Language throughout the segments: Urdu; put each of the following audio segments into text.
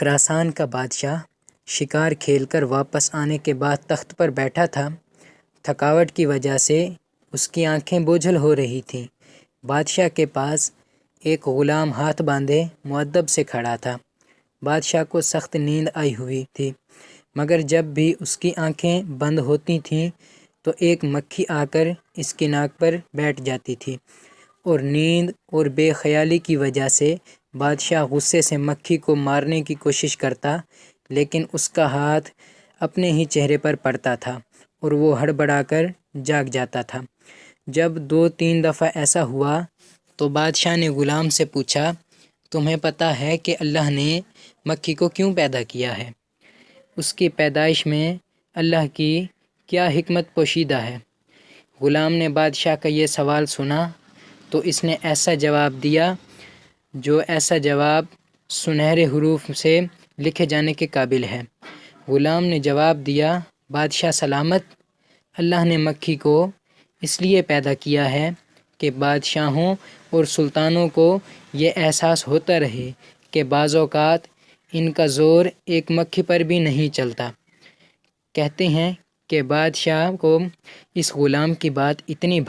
خراسان کا بادشاہ شکار کھیل کر واپس آنے کے بعد تخت پر بیٹھا تھا۔ تھکاوٹ کی وجہ سے اس کی آنکھیں بوجھل ہو رہی تھیں۔ بادشاہ کے پاس ایک غلام ہاتھ باندھے مؤدب سے کھڑا تھا۔ بادشاہ کو سخت نیند آئی ہوئی تھی، مگر جب بھی اس کی آنکھیں بند ہوتی تھیں تو ایک مکھی آ کر اس کی ناک پر بیٹھ جاتی تھی، اور نیند اور بے خیالی کی وجہ سے بادشاہ غصے سے مکھی کو مارنے کی کوشش کرتا، لیکن اس کا ہاتھ اپنے ہی چہرے پر پڑتا تھا اور وہ ہڑبڑا کر جاگ جاتا تھا۔ جب 2-3 دفعہ ایسا ہوا تو بادشاہ نے غلام سے پوچھا، تمہیں پتہ ہے کہ اللہ نے مکھی کو کیوں پیدا کیا ہے؟ اس کی پیدائش میں اللہ کی کیا حکمت پوشیدہ ہے؟ غلام نے بادشاہ کا یہ سوال سنا تو اس نے ایسا جواب دیا ایسا جواب سنہرے حروف سے لکھے جانے کے قابل ہے۔ غلام نے جواب دیا، بادشاہ سلامت، اللہ نے مکھی کو اس لیے پیدا کیا ہے کہ بادشاہوں اور سلطانوں کو یہ احساس ہوتا رہے کہ بعض اوقات ان کا زور ایک مکھی پر بھی نہیں چلتا۔ کہتے ہیں کہ بادشاہ کو اس غلام کی بات اتنی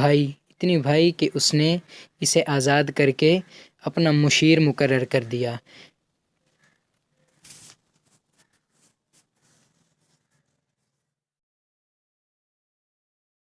بھائی کہ اس نے اسے آزاد کر کے اپنا مشیر مقرر کر دیا۔